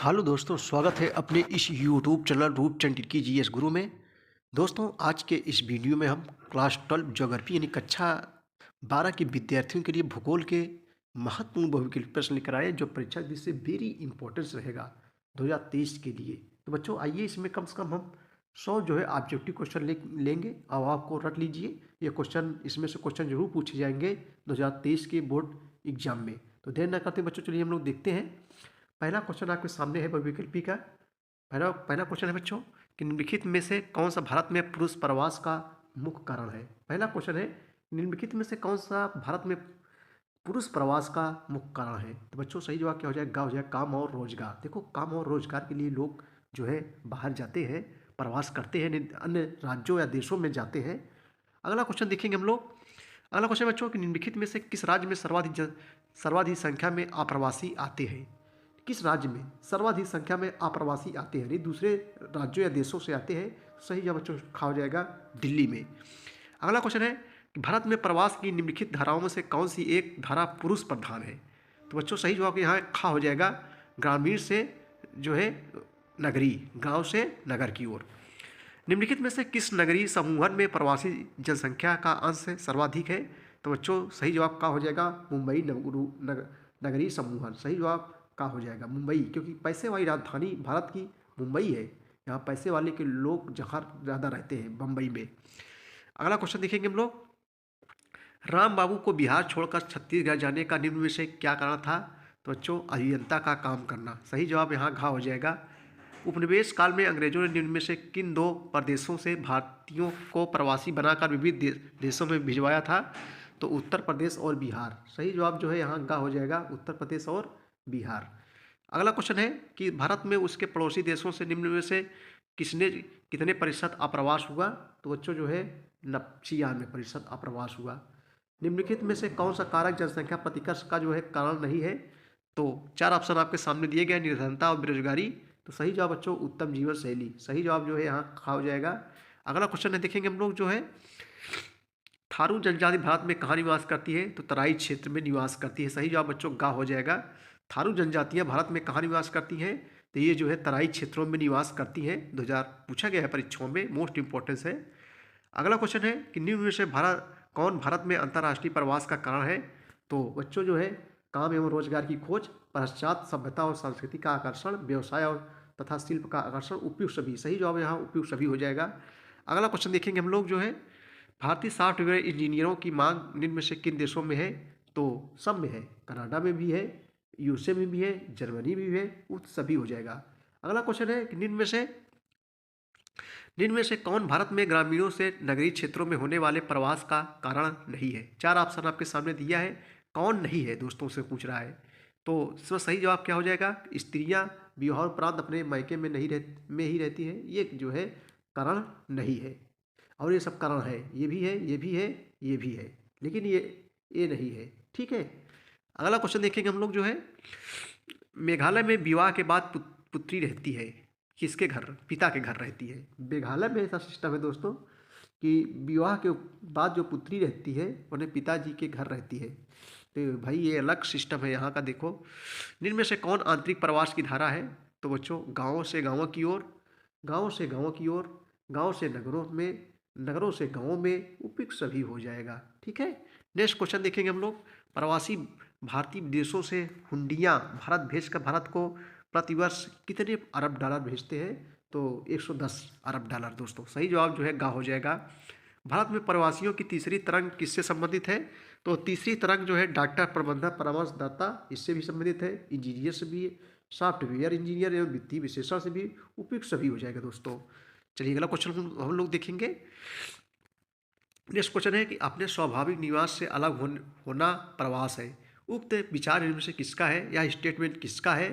Hello दोस्तों, स्वागत है अपने इस यूट्यूब चैनल रूप चंडी की जीएस गुरु में। दोस्तों, आज के इस वीडियो में हम क्लास 12 ज्योग्राफी यानी कक्षा 12 के विद्यार्थियों के लिए भूगोल के महत्वपूर्ण बहुविकल्पीय प्रश्न लेकर आए जो परीक्षा दृष्टि से वेरी इंपॉर्टेंस रहेगा 2023 के लिए। तो बच्चों, आइए इसमें कम से कम हम 100 जो है ऑब्जेक्टिव क्वेश्चन लेंगे और आपको रट लीजिए। ये क्वेश्चन इसमें से क्वेश्चन जरूर पूछे जाएंगे 2023 के बोर्ड एग्जाम में। तो देर न करते बच्चों, चलिए हम लोग देखते हैं। पहला क्वेश्चन आपके सामने है बहुविकल्पी का। पहला पहला क्वेश्चन है बच्चों कि निम्नलिखित में से कौन सा भारत में पुरुष प्रवास का मुख्य कारण है। पहला क्वेश्चन है निम्नलिखित में से कौन सा भारत में पुरुष प्रवास का मुख्य कारण है। तो बच्चों, सही जवाब क्या हो जाएगा काम और रोजगार। देखो, काम और रोजगार के लिए लोग जो है बाहर जाते हैं, प्रवास करते हैं, अन्य राज्यों या देशों में जाते हैं। अगला क्वेश्चन देखेंगे हम लोग। अगला क्वेश्चन बच्चों कि निम्नलिखित में से किस राज्य में सर्वाधिक संख्या में अप्रवासी आते हैं। किस राज्य में सर्वाधिक संख्या में अप्रवासी आते हैं, दूसरे राज्यों या देशों से आते हैं। सही जवाब बच्चों खा हो जाएगा दिल्ली में। अगला क्वेश्चन है कि भारत में प्रवास की निम्नलिखित धाराओं में से कौन सी एक धारा पुरुष प्रधान है। तो बच्चों, सही जवाब यहाँ खा हो जाएगा ग्रामीण से जो है नगरी, गांव से नगर की ओर। निम्नलिखित में से किस नगरीय समूहन में प्रवासी जनसंख्या का अंश सर्वाधिक है। तो बच्चों, सही जवाब का हो जाएगा मुंबई नगरीय समूहन। सही जवाब का हो जाएगा मुंबई, क्योंकि पैसे वाली राजधानी भारत की मुंबई है। यहाँ पैसे वाले के लोग जहाँ ज़्यादा रहते हैं, बम्बई में। अगला क्वेश्चन देखेंगे हम लोग। राम बाबू को बिहार छोड़कर छत्तीसगढ़ जाने का निम्न में से क्या कारण था। तो बच्चों, अभियंता का काम करना। सही जवाब यहाँ घा हो जाएगा। उपनिवेश काल में अंग्रेजों ने निम्न में से किन दो प्रदेशों से भारतीयों को प्रवासी बनाकर विविध देशों में भिजवाया था। तो उत्तर प्रदेश और बिहार। सही जवाब जो है यहाँ गा हो जाएगा उत्तर प्रदेश और बिहार। अगला क्वेश्चन है कि भारत में उसके पड़ोसी देशों से निम्न में से कितने प्रतिशत अप्रवास हुआ। तो बच्चों जो है 96% अप्रवास हुआ। निम्नलिखित में से कौन सा कारक जनसंख्या प्रतिकर्ष का जो है कारण नहीं है। तो 4 ऑप्शन आपके सामने दिए गए, निर्धनता और बेरोजगारी। तो सही जवाब बच्चों उत्तम जीवन शैली। सही जवाब जो है यहाँ खा हो जाएगा। अगला क्वेश्चन है, देखेंगे हम लोग जो है थारू जनजाति भारत में कहाँ निवास करती है। तो तराई क्षेत्र में निवास करती है। सही जवाब बच्चों गा हो जाएगा। थारू जनजातियाँ भारत में कहाँ निवास करती हैं। तो ये जो है तराई क्षेत्रों में निवास करती हैं। 2000 पूछा गया है परीक्षाओं में, मोस्ट इंपॉर्टेंस है। अगला क्वेश्चन है कि निम्न में से कौन भारत में अंतर्राष्ट्रीय प्रवास का कारण है। तो बच्चों जो है काम एवं रोजगार की खोज, पश्चात सभ्यता और संस्कृति का आकर्षण, व्यवसाय और तथा शिल्प का आकर्षण, उपयुक्त सभी। सही जवाब यहाँ उपयुक्त सभी हो जाएगा। अगला क्वेश्चन देखेंगे हम लोग जो है भारतीय सॉफ्टवेयर इंजीनियरों की मांग निम्न में से किन देशों में है। तो सब में है, कनाडा में भी है, यूएसए में भी है, जर्मनी में भी है, उत सभी हो जाएगा। अगला क्वेश्चन है कि निम्न में से कौन भारत में ग्रामीणों से नगरीय क्षेत्रों में होने वाले प्रवास का कारण नहीं है। 4 ऑप्शन आपके सामने दिया है, कौन नहीं है दोस्तों से पूछ रहा है। तो इसमें सही जवाब क्या हो जाएगा स्त्रियां विवाह उपरांत अपने मायके में ही रहती है। ये जो है कारण नहीं है। और ये सब कारण है, ये भी है, ये भी है, ये भी है, लेकिन ये नहीं है। ठीक है। अगला क्वेश्चन देखेंगे हम लोग जो है मेघालय में विवाह के बाद पुत्री रहती है, किसके घर, पिता के घर रहती है। मेघालय में ऐसा सिस्टम है दोस्तों कि विवाह के बाद जो पुत्री रहती है उन्हें पिताजी के घर रहती है। तो भाई ये अलग सिस्टम है यहाँ का। देखो, निम्न में से कौन आंतरिक प्रवास की धारा है। तो बच्चों गाँव से गाँवों की ओर, गाँव से गाँवों की ओर, गाँव से नगरों में, नगरों से गाँवों में, उपयुक्त सभी हो जाएगा। ठीक है। नेक्स्ट क्वेश्चन देखेंगे हम लोग। प्रवासी भारतीय विदेशों से हुंडियाँ भारत भेजकर भारत को प्रतिवर्ष कितने अरब डॉलर भेजते हैं। तो 110 अरब डॉलर दोस्तों। सही जवाब जो है गा हो जाएगा। भारत में प्रवासियों की तीसरी तरंग किससे संबंधित है। तो तीसरी तरंग जो है डॉक्टर, प्रबंधक, परामर्शदाता, इससे भी संबंधित है। इंजीनियर से भी, सॉफ्टवेयर इंजीनियर एवं वित्तीय विशेषण से भी, उपयुक्त सभी हो जाएगा दोस्तों। चलिए अगला क्वेश्चन हम लोग देखेंगे। नेक्स्ट क्वेश्चन है कि अपने स्वाभाविक निवास से अलग होना प्रवास है। उक्त विचार इनमें से किसका है, या स्टेटमेंट किसका है।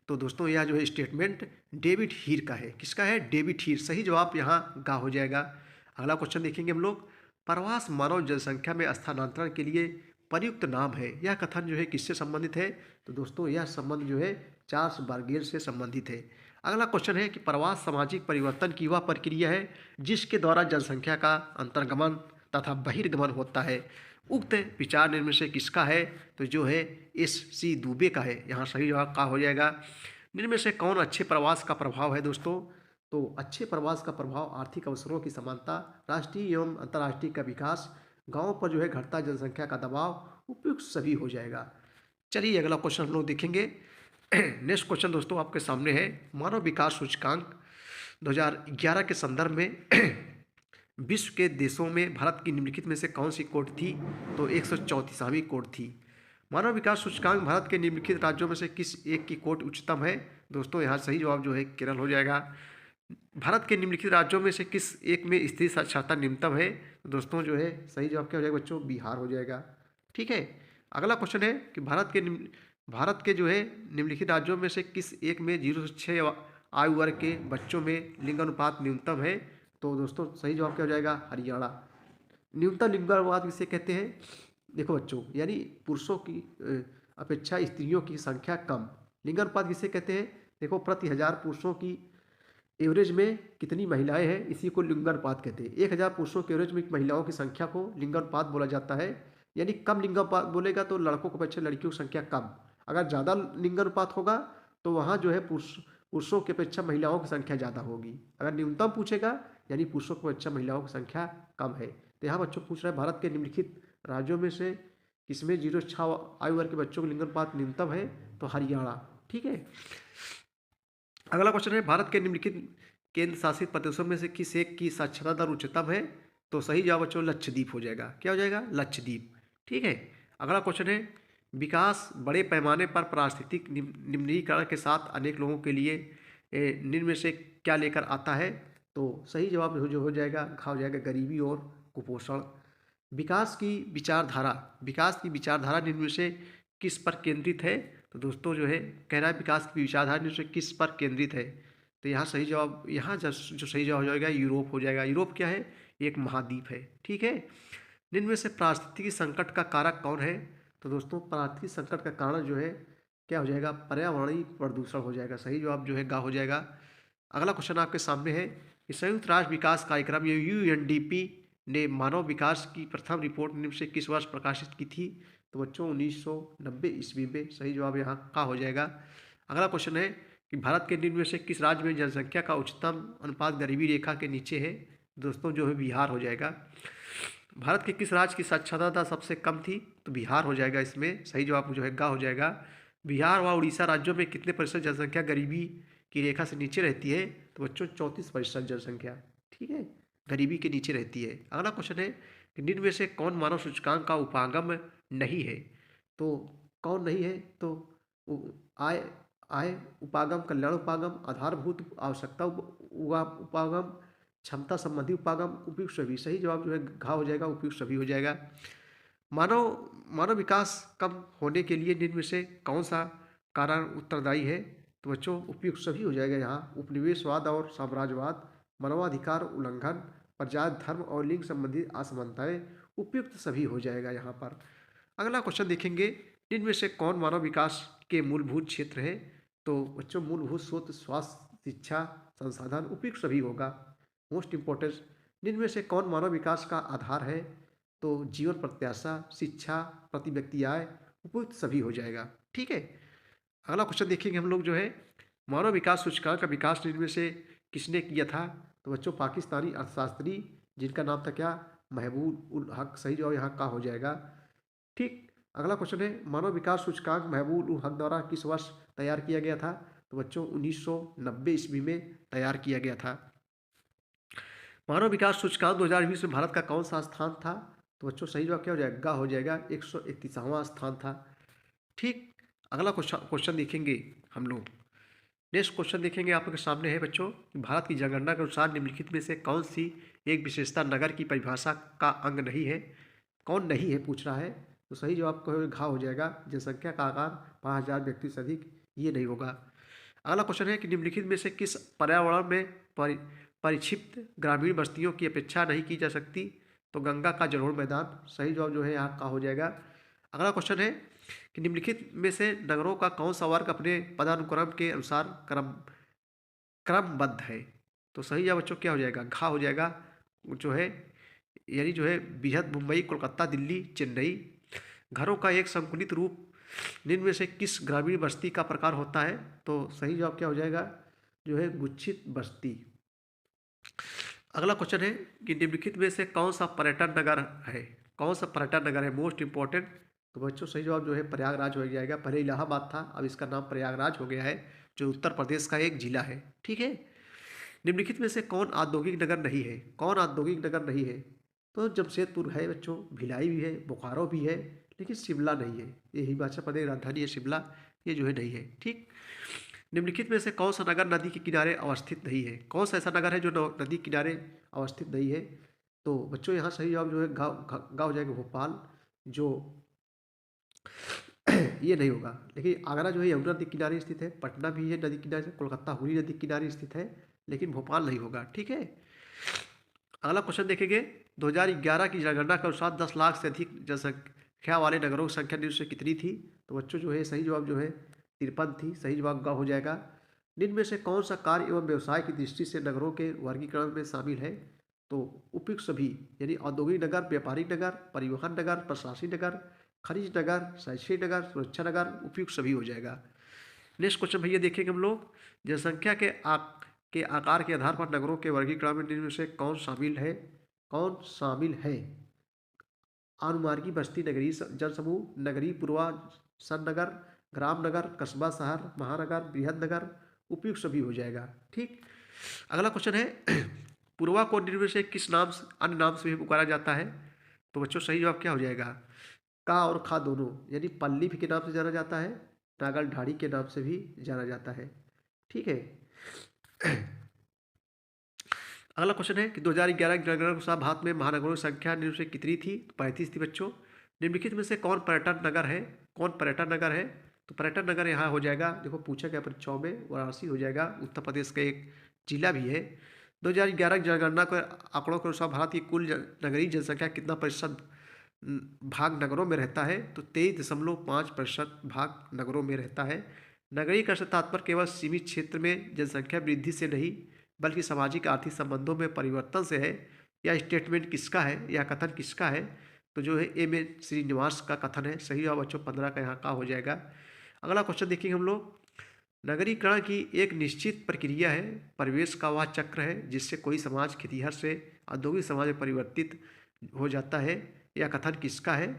तो दोस्तों यह जो है स्टेटमेंट डेविड हीर का है। किसका है, डेविड हीर। सही जवाब यहाँ गा हो जाएगा। अगला क्वेश्चन देखेंगे हम लोग। प्रवास मानव जनसंख्या में स्थानांतरण के लिए प्रयुक्त नाम है। यह कथन जो है किससे संबंधित है। तो दोस्तों यह संबंध जो है चार्ल्स बार्गेल से संबंधित है। अगला क्वेश्चन है कि प्रवास सामाजिक परिवर्तन की वह प्रक्रिया है जिसके द्वारा जनसंख्या का अंतर्गमन तथा बहिर्गमन होता है। उक्त विचार निम्न से किसका है। तो जो है एस सी दुबे का है। यहाँ सही जवाब का हो जाएगा निम्न में से कौन अच्छे प्रवास का प्रभाव है दोस्तों? तो अच्छे प्रवास का प्रभाव आर्थिक अवसरों की समानता, राष्ट्रीय एवं अंतर्राष्ट्रीय का विकास, गाँव पर जो है घटता जनसंख्या का दबाव, उपयुक्त सभी हो जाएगा। चलिए अगला क्वेश्चन हम लोग देखेंगे। नेक्स्ट क्वेश्चन दोस्तों आपके सामने है, मानव विकास सूचकांक 2011 के संदर्भ में विश्व के देशों में भारत की निम्नलिखित में से कौन सी कोट थी? तो 134वीं कोट थी। मानव विकास सूचकांक भारत के निम्नलिखित राज्यों में से किस एक की कोट उच्चतम है? दोस्तों यहाँ सही जवाब जो है केरल हो जाएगा। भारत के निम्नलिखित राज्यों में से किस एक में स्त्री साक्षरता न्यूनतम है? तो दोस्तों जो है सही जवाब क्या हो जाएगा बच्चों? बिहार हो जाएगा। ठीक है। अगला क्वेश्चन है कि भारत के जो है निम्नलिखित राज्यों में से किस एक में 0 से 6 आयु वर्ग के बच्चों में लिंगानुपात न्यूनतम है? तो दोस्तों सही जवाब क्या हो जाएगा? हरियाणा। न्यूनतम लिंगानुपात किसे कहते हैं? देखो बच्चों, यानी पुरुषों की अपेक्षा स्त्रियों की संख्या कम। लिंगानुपात किसे कहते हैं? देखो, प्रति 1000 पुरुषों की एवरेज में कितनी महिलाएं हैं, इसी को लिंगानुपात कहते हैं। 1000 पुरुषों के एवरेज में महिलाओं की संख्या को लिंगानुपात बोला जाता है। यानी कम लिंगानुपात बोलेगा तो लड़कों की अपेक्षा लड़कियों की संख्या कम। अगर ज़्यादा लिंगानुपात होगा तो वहाँ जो है पुरुषों की अपेक्षा महिलाओं की संख्या ज़्यादा होगी। अगर न्यूनतम पूछेगा यानी पुरुषों की अपेक्षा महिलाओं की संख्या कम है। तो यहाँ बच्चों पूछ रहे हैं भारत के निम्नलिखित राज्यों में से किसमें 0 से 6 आयु वर्ग के बच्चों का लिंगानुपात न्यूनतम है? तो हरियाणा। ठीक है। अगला क्वेश्चन है, भारत के निम्नलिखित केंद्र शासित प्रदेशों में से किस एक की साक्षरता दर उच्चतम है? तो सही जवाब बच्चों लक्षद्वीप हो जाएगा। क्या हो जाएगा? लक्षद्वीप। ठीक है। अगला क्वेश्चन है, विकास बड़े पैमाने पर पारिस्थितिक निम्नीकरण के साथ अनेक लोगों के लिए निम्न में से क्या लेकर आता है? तो सही जवाब जो हो जाएगा घा हो जाएगा गरीबी और कुपोषण। विकास की विचारधारा निम्न में से किस पर केंद्रित है? तो दोस्तों जो है कह रहा है विकास की विचारधारा निम्न से किस पर केंद्रित है? तो यहाँ सही जवाब, यहाँ जो सही जवाब हो जाएगा यूरोप हो जाएगा। यूरोप क्या है? एक महाद्वीप है। ठीक है। निम्न में से पारिस्थितिकी संकट का कारक कौन है? तो दोस्तों पारिस्थितिकी संकट का कारण जो है क्या हो जाएगा? पर्यावरणीय प्रदूषण हो जाएगा। सही जवाब जो है गा हो जाएगा। अगला क्वेश्चन आपके सामने है कि संयुक्त राष्ट्र विकास कार्यक्रम यूएनडीपी ने मानव विकास की प्रथम रिपोर्ट निम्न से किस वर्ष प्रकाशित की थी? तो बच्चों 1990 ईस्वी में। सही जवाब यहाँ का हो जाएगा। अगला क्वेश्चन है कि भारत के निम्न में से किस राज्य में जनसंख्या का उच्चतम अनुपात गरीबी रेखा के नीचे है? दोस्तों जो है बिहार हो जाएगा। भारत के किस राज्य की साक्षरता दर सबसे कम थी? तो बिहार हो जाएगा इसमें। सही जवाब जो है गा हो जाएगा। बिहार व उड़ीसा राज्यों में कितने प्रतिशत जनसंख्या गरीबी की रेखा से नीचे रहती है? तो बच्चों 34% जनसंख्या, ठीक है, गरीबी के नीचे रहती है। अगला क्वेश्चन है कि निम्न में से कौन मानव सूचकांक का उपागम नहीं है? तो कौन नहीं है? तो आय आय उपागम, कल्याण उपागम, आधारभूत आवश्यकता उपागम, क्षमता संबंधी उपागम, उपयुक्त सभी। सही जवाब जो है घा हो जाएगा, उपयुक्त सभी हो जाएगा। मानव मानव विकास कम होने के लिए निम्न में से कौन सा कारण उत्तरदायी है? तो बच्चों उपयुक्त सभी हो जाएगा यहाँ। उपनिवेशवाद और साम्राज्यवाद, मानवाधिकार उल्लंघन, प्रजाति धर्म और लिंग संबंधी असमानताएं, उपयुक्त सभी हो जाएगा यहाँ पर। अगला क्वेश्चन देखेंगे, निम्न में से कौन मानव विकास के मूलभूत क्षेत्र है? तो बच्चों मूलभूत स्रोत, स्वास्थ्य, शिक्षा, संसाधन, उपयुक्त सभी होगा। मोस्ट इंपॉर्टेंट, निम्न में से कौन मानव विकास का आधार है? तो जीवन प्रत्याशा, शिक्षा, प्रति व्यक्ति आय, उपयुक्त सभी हो जाएगा। ठीक है। अगला क्वेश्चन देखेंगे हम लोग जो है, मानव विकास सूचकांक का विकास निम्न में से किसने किया था? तो बच्चों पाकिस्तानी अर्थशास्त्री जिनका नाम था क्या? महबूब उल हक। सही जवाब यहाँ का हो जाएगा। ठीक। अगला क्वेश्चन है, मानव विकास सूचकांक महबूब उल हक द्वारा किस वर्ष तैयार किया गया था? तो बच्चों 1990 ईस्वी में तैयार किया गया था। मानव विकास सूचकांक 2020 में भारत का कौन सा स्थान था? तो बच्चों सही जवाब क्या हो जाएगा? हो जाएगा 131वां स्थान था। ठीक। अगला क्वेश्चन देखेंगे हम लोग। नेक्स्ट क्वेश्चन देखेंगे आपके सामने है बच्चों, भारत की जनगणना के अनुसार निम्नलिखित में से कौन सी एक विशेषता नगर की परिभाषा का अंग नहीं है? कौन नहीं है पूछ रहा है। तो सही जवाब को घा हो जाएगा, जनसंख्या का आकार 5000 व्यक्ति से अधिक, ये नहीं होगा। अगला क्वेश्चन है कि निम्नलिखित में से किस पर्यावरण में परिक्षिप्त ग्रामीण बस्तियों की अपेक्षा नहीं की जा सकती? तो गंगा का जलोढ़ मैदान। सही जवाब जो है यहाँ का हो जाएगा। अगला क्वेश्चन है कि निम्नलिखित में से नगरों का कौन सा वर्ग अपने पदानुक्रम के अनुसार क्रमबद्ध है? तो सही जवाब बच्चों क्या हो जाएगा? घा हो जाएगा जो है, यानी जो है बृहद मुंबई, कोलकाता, दिल्ली, चेन्नई। घरों का एक संकुलित रूप निम्न में से किस ग्रामीण बस्ती का प्रकार होता है? तो सही जवाब क्या हो जाएगा, जो है गुच्छित बस्ती। अगला क्वेश्चन है कि निम्नलिखित में से कौन सा पर्यटन नगर है? कौन सा पर्यटन नगर है मोस्ट इंपॉर्टेंट? तो बच्चों सही जवाब जो है प्रयागराज हो जाएगा। पहले इलाहाबाद था, अब इसका नाम प्रयागराज हो गया है, जो उत्तर प्रदेश का एक जिला है। ठीक है। निम्नलिखित में से कौन औद्योगिक नगर नहीं है? कौन औद्योगिक नगर नहीं है? तो जमशेदपुर है बच्चों, भिलाई भी है, बोकारो भी है, लेकिन शिमला नहीं है। ये हिमाचल प्रदेश राजधानी है शिमला, ये जो है नहीं है। ठीक। निम्नलिखित में से कौन सा नगर नदी के किनारे अवस्थित नहीं है? कौन सा ऐसा नगर है जो नदी किनारे अवस्थित नहीं है? तो बच्चों यहाँ सही जवाब जो है गाँव गाँव हो जाएगा भोपाल, जो ये नहीं होगा। लेकिन आगरा जो है यमुना नदी किनारे स्थित है, पटना भी है नदी किनारे से, कोलकाता हुगली नदी किनारे स्थित है, लेकिन भोपाल नहीं होगा। ठीक है। अगला क्वेश्चन देखेंगे, 2011 की जनगणना के अनुसार 10 लाख से अधिक जनसंख्या वाले नगरों की संख्या निम्न से कितनी थी? तो बच्चों जो है सही जवाब जो है 53 थी। सही जवाब ग हो जाएगा। निम्न में से कौन सा कार्य एवं व्यवसाय की दृष्टि से नगरों के वर्गीकरण में शामिल है? तो उपयुक्त सभी, यानी औद्योगिक नगर, व्यापारिक नगर, परिवहन नगर, प्रशासनिक नगर, खनिज नगर, शैक्षणिक नगर, सुरक्षा नगर, उपयुक्त सभी हो जाएगा। नेक्स्ट क्वेश्चन भैया देखेंगे हम लोग, जनसंख्या के आकार के आधार पर नगरों के वर्गीकरण में निम्न में से कौन शामिल है? कौन शामिल है? अनुमार्गी बस्ती नगरीय जनसमूह, नगरीय पूर्वासन नगर, ग्राम नगर, कस्बा शहर, महानगर, बृहद नगर, उपयुक्त सभी हो जाएगा। ठीक। अगला क्वेश्चन है पूर्वा को निम्न में से किस नाम से, अन्य नाम से भी पुकारा जाता है? तो बच्चों सही जवाब क्या हो जाएगा, का और खा दोनों, यानी पल्ली भी के नाम से जाना जाता है, नागल ढाड़ी के नाम से भी जाना जाता है। ठीक है। अगला क्वेश्चन है कि 2011 की जनगणना के अनुसार भारत में महानगरों की संख्या निम्न से कितनी थी? तो 35 थी बच्चों। निम्नलिखित में से कौन पर्यटन नगर है? कौन पर्यटन नगर है? तो पर्यटन नगर यहाँ हो जाएगा, देखो पूछा गया परीक्षाओं में, वाराणसी हो जाएगा, उत्तर प्रदेश का एक जिला भी है। 2011 की जनगणना के आंकड़ों के अनुसार भारत की कुल नगरीय जनसंख्या कितना प्रतिशत भाग नगरों में रहता है? तो 23.5% भाग नगरों में रहता है। नगरीकरण से तात्पर्य केवल सीमित क्षेत्र में जनसंख्या वृद्धि से नहीं, बल्कि सामाजिक आर्थिक संबंधों में परिवर्तन से है। यह स्टेटमेंट किसका है, यह कथन किसका है? तो जो है एम एन श्रीनिवास का कथन है। सही जवाब बच्चों 15 का यहाँ का हो जाएगा। अगला क्वेश्चन देखिए हम लोग, नगरीकरण की एक निश्चित प्रक्रिया है, परिवेश का वह चक्र है जिससे कोई समाज खेतीहर से औद्योगिक समाज में परिवर्तित हो जाता है। यह कथन किसका है?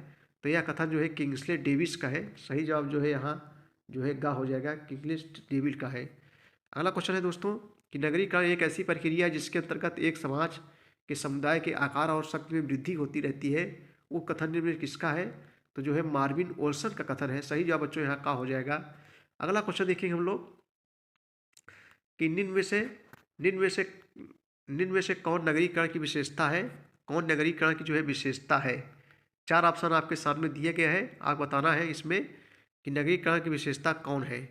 तो यह कथन जो है किंग्सले डेविस का है। सही जवाब जो है यहाँ जो है गा हो जाएगा, किंग्सले डेविस का है। अगला क्वेश्चन है दोस्तों कि नगरीकरण एक ऐसी प्रक्रिया है जिसके अंतर्गत एक समाज के समुदाय के आकार और शक्ति में वृद्धि होती रहती है। वो कथन निम्न में किसका है? तो जो है मार्विन ओल्सन का कथन है। सही जवाब बच्चों यहाँ का हो जाएगा। अगला क्वेश्चन देखेंगे हम लोग कि निम्न में से कौन नगरीकरण की विशेषता है? कौन नगरीकरण की जो है विशेषता है? 4 ऑप्शन आपके सामने दिए गए हैं, आप बताना है इसमें कि नगरीकरण की विशेषता कौन है।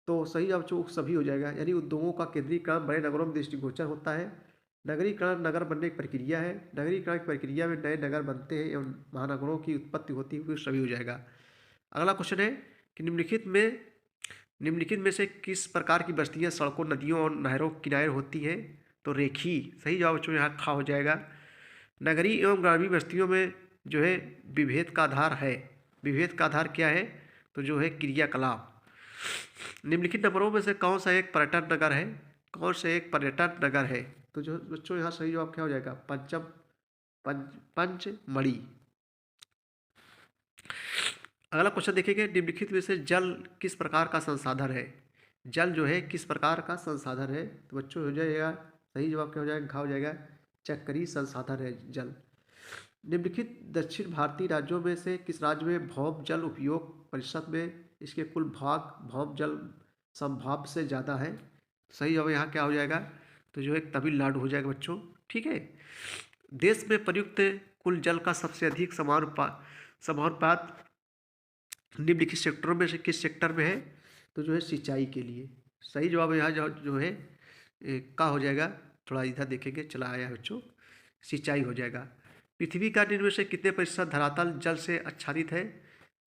तो सही जवाब जो सभी हो जाएगा, यानी उद्योगों का केंद्रीकरण बड़े नगरों में दृष्टिगोचर होता है। नगरीकरण नगर बनने की प्रक्रिया है। नगरीकरण की प्रक्रिया में नए नगर बनते हैं एवं महानगरों की उत्पत्ति होती है, वो सभी हो जाएगा। अगला क्वेश्चन है कि निम्नलिखित में से किस प्रकार की बस्तियां सड़कों, नदियों और नहरों के किनारे होती हैं? तो रेखी। सही जवाब बच्चों यहाँ खा हो जाएगा। नगरीय एवं ग्रामीण बस्तियों में जो है विभेद का आधार है। विभेद का आधार क्या है? तो जो है क्रियाकलाप। निम्नलिखित नगरों में से कौन सा एक पर्यटन नगर है? कौन सा एक पर्यटन नगर है? तो जो बच्चों यहाँ सही जवाब क्या हो जाएगा, पंचमढ़ी। अगला क्वेश्चन देखेंगे, निम्नलिखित में से जल किस प्रकार का संसाधन है? जल जो है किस प्रकार का संसाधन है? तो बच्चों हो जाएगा सही जवाब क्या हो जाएगा, घा हो जाएगा, चक्रीय संसाधन है जल। निम्नलिखित दक्षिण भारतीय राज्यों में से किस राज्य में भौम जल उपयोग परिषद में इसके कुल भाग भौम जल संभाव से ज़्यादा है? सही जवाब यहाँ क्या हो जाएगा? तो जो है तमिलनाडु हो जाएगा बच्चों। ठीक है। देश में प्रयुक्त कुल जल का सबसे अधिक समानुपात निम्नलिखित सेक्टरों में से किस सेक्टर में है? तो जो है सिंचाई के लिए। सही जवाब यहाँ जो है का हो जाएगा, थोड़ा इधर देखेंगे, चला आया बच्चों, सिंचाई हो जाएगा। पृथ्वी का निम्न में से कितने प्रतिशत धरातल जल से आच्छादित है?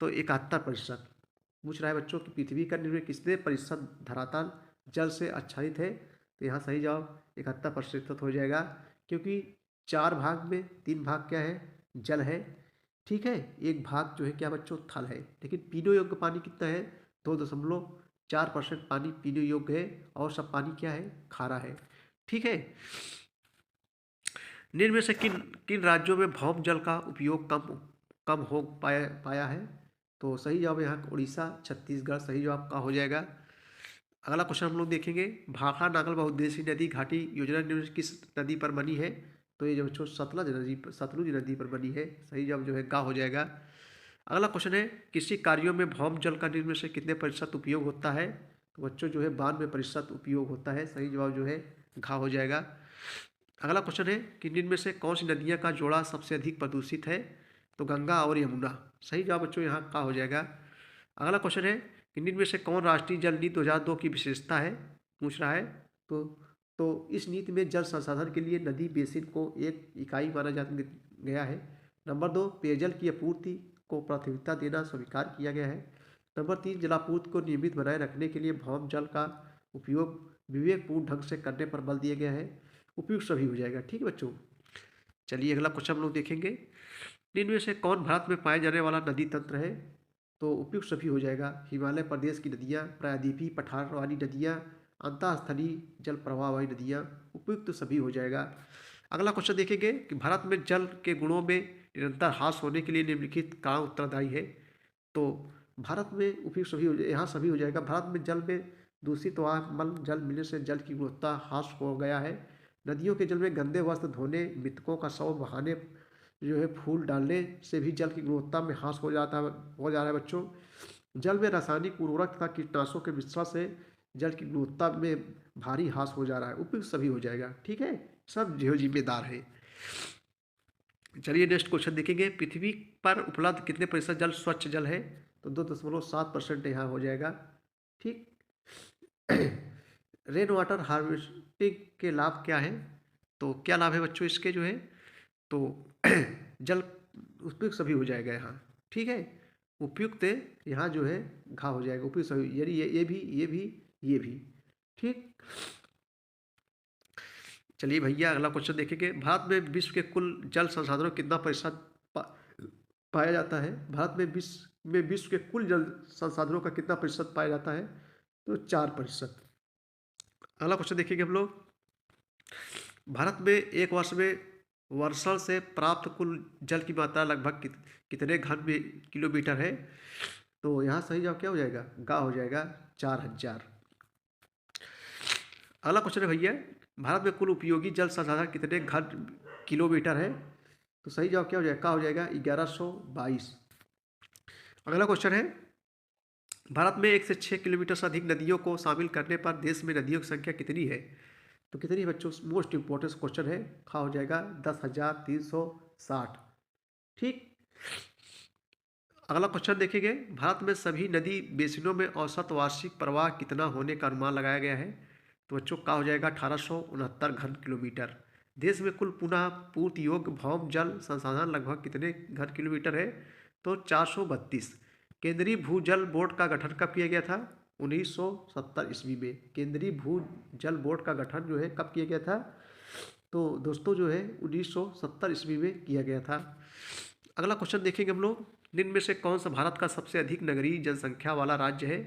तो 71%। पूछ रहा है बच्चों कि पृथ्वी का निम्न में कितने प्रतिशत धरातल जल से आच्छादित है? तो यहाँ सही जवाब 71% हो जाएगा, क्योंकि 4 भाग में 3 भाग क्या है, जल है। ठीक है, एक भाग जो है क्या बच्चों थल है। लेकिन पीने योग्य पानी कितना है, 2.4% पानी पीने योग्य है और सब पानी क्या है, खारा है। ठीक है, निम्न में से किन किन राज्यों में भौम जल का उपयोग कम कम हो पाया है। तो सही जवाब यहाँ उड़ीसा, छत्तीसगढ़ सही जवाब का हो जाएगा। अगला क्वेश्चन हम लोग देखेंगे, भाखड़ा नागल बहुउद्देशीय नदी घाटी योजना निम्न से किस नदी पर बनी है। तो ये जो बच्चों सतलुज नदी पर बनी है, सही जवाब जो है गा हो जाएगा। अगला क्वेश्चन है, कृषि कार्यों में भौम जल का निम्न में से कितने प्रतिशत उपयोग होता है। तो बच्चों जो है 92% उपयोग होता है, सही जवाब जो है घा हो जाएगा। अगला क्वेश्चन है कि निम्न में से कौन सी नदियाँ का जोड़ा सबसे अधिक प्रदूषित है। तो गंगा और यमुना, सही जवाब बच्चों यहाँ का हो जाएगा। अगला क्वेश्चन है कि निम्न में से कौन राष्ट्रीय जल नीति 2002 की विशेषता है, पूछ रहा है। तो इस नीति में जल संसाधन के लिए नदी बेसिन को एक इकाई माना जा गया है। नंबर 2, पेयजल की आपूर्ति को प्राथमिकता देना स्वीकार किया गया है। नंबर 3, जलापूर्ति को नियमित बनाए रखने के लिए भौम जल का उपयोग विवेकपूर्ण ढंग से करने पर बल दिया गया है। उपयुक्त सभी हो जाएगा। ठीक है बच्चों, चलिए अगला क्वेश्चन हम लोग देखेंगे, निम्न में से कौन भारत में पाए जाने वाला नदी तंत्र है। तो उपयुक्त सभी हो जाएगा। हिमालय प्रदेश की नदियाँ, प्रायद्वीपीय पठार वाली नदियाँ, अंतःस्थलीय जल प्रवाह वाली नदियाँ, उपयुक्त सभी हो जाएगा। अगला क्वेश्चन देखेंगे कि भारत में जल के गुणों में निरंतर ह्रास होने के लिए निम्नलिखित कारण उत्तरदायी है। तो भारत में उपयुक्त सभी हो जाए, यहाँ सभी हो जाएगा। भारत में जल में दूषित मल जल मिलने से जल की गुणवत्ता ह्रास हो गया है। नदियों के जल में गंदे वस्त्र धोने, मृतकों का शव बहाने, जो है फूल डालने से भी जल की गुणवत्ता में ह्रास हो जा रहा है बच्चों। जल में रासायनिक उर्वरक तथा कीटनाशकों के मिश्रण से जल की गुणवत्ता में भारी ह्रास हो जा रहा है। उपयुक्त सभी हो जाएगा। ठीक है, सब जो जिम्मेदार है। चलिए नेक्स्ट क्वेश्चन देखेंगे, पृथ्वी पर उपलब्ध कितने प्रतिशत जल स्वच्छ जल है। तो 2.7% यहाँ हो जाएगा। ठीक रेन वाटर हार्वेस्टिंग के लाभ क्या है। तो क्या लाभ है बच्चों इसके जो है, तो जल उपयुक्त सभी हो जाएगा यहाँ। ठीक है, उपयुक्त यहाँ जो है घा हो जाएगा, उपयुक्त सभी, यानी ये भी। ठीक, चलिए भैया अगला क्वेश्चन देखेंगे, भारत में विश्व के कुल जल संसाधनों कितना प्रतिशत पाया जाता है। भारत में विश्व के कुल जल संसाधनों का कितना प्रतिशत पाया जाता है। तो 4%। अगला क्वेश्चन देखेंगे हम लोग, भारत में एक वर्ष में वर्षण से प्राप्त कुल जल की मात्रा लगभग कितने घन किलोमीटर है। तो यहाँ सही जवाब क्या हो जाएगा, गा हो जाएगा, 4000। अगला क्वेश्चन है भैया, भारत में कुल उपयोगी जल संसाधन कितने घन किलोमीटर है। तो सही जवाब क्या हो जाएगा, का हो जाएगा 1122। अगला क्वेश्चन है, भारत में 1 से 6 किलोमीटर से अधिक नदियों को शामिल करने पर देश में नदियों की संख्या कितनी है। तो कितनी बच्चों, मोस्ट इंपॉर्टेंट क्वेश्चन है, खा हो जाएगा 10,360। ठीक, अगला क्वेश्चन देखेंगे, भारत में सभी नदी बेसिनों में औसत वार्षिक प्रवाह कितना होने का अनुमान लगाया गया है। तो बच्चों का हो जाएगा 1869 घन किलोमीटर। देश में कुल पुनः पूर्ति योग्य भौम जल संसाधन लगभग कितने घन किलोमीटर है। तो 432। केंद्रीय भूजल बोर्ड का गठन कब किया गया था। 1970 ईस्वी में केंद्रीय भूजल बोर्ड का गठन जो है कब किया गया था। तो दोस्तों जो है 1970 ईस्वी में किया गया था। अगला क्वेश्चन देखेंगे हम लोग, निम्न में से कौन सा भारत का सबसे अधिक नगरीय जनसंख्या वाला राज्य है।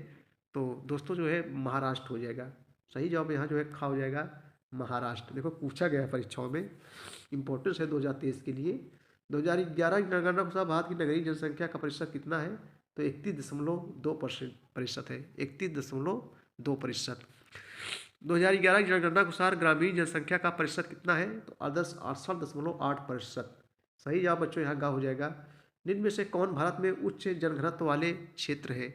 तो दोस्तों जो है महाराष्ट्र हो जाएगा। सही जवाब यहाँ जो है खा हो जाएगा, महाराष्ट्र। देखो पूछा गया है परीक्षाओं में, इंपॉर्टेंस है 2023 के लिए। 2011 की जनगणना के अनुसार भारत की नगरीय जनसंख्या का प्रतिशत कितना है। तो 31.2% है, 31.2%। 2011 की जनगणना के अनुसार ग्रामीण जनसंख्या का प्रतिशत कितना है। तो 68.8%। सही जवाब बच्चों यहाँ गा हो जाएगा। निम्न में से कौन भारत में उच्च जनघनत्व वाले क्षेत्र है।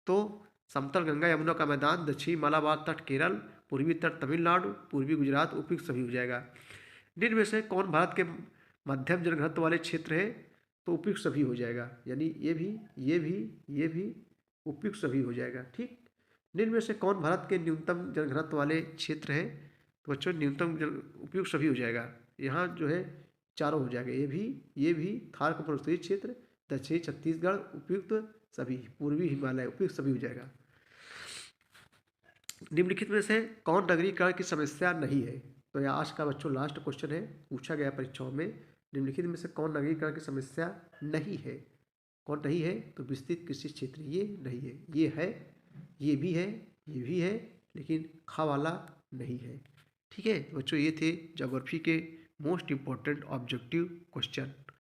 तो समतल गंगा यमुना का मैदान, दक्षिणी मालाबार तट केरल, पूर्वी तट तमिलनाडु, पूर्वी गुजरात, उपयुक्त सभी हो जाएगा। निम्न में से कौन भारत के मध्यम जनघनत्व वाले क्षेत्र है। तो उपयुक्त सभी हो जाएगा, यानी ये भी उपयुक्त सभी हो जाएगा। ठीक, निम्न में से कौन भारत के न्यूनतम जनघनत्व वाले क्षेत्र है। तो बच्चों न्यूनतम उपयुक्त सभी हो जाएगा। यहाँ जो है चारों हो जाएगा, ये भी थार का पर्वतीय क्षेत्र, दक्षिणी छत्तीसगढ़ उपयुक्त सभी, पूर्वी हिमालय उपयुक्त सभी हो जाएगा। निम्नलिखित में से कौन नगरीकरण की समस्या नहीं है। तो यह आज का बच्चों लास्ट क्वेश्चन है, पूछा गया परीक्षाओं में। निम्नलिखित में से कौन नगरीकरण की समस्या नहीं है? कौन नहीं है? तो विस्तृत कृषि क्षेत्र, ये नहीं है, ये है, ये भी है, ये भी है, लेकिन ख वाला नहीं है। ठीक है बच्चों, ये थे ज्योग्राफी के मोस्ट इम्पॉर्टेंट ऑब्जेक्टिव क्वेश्चन।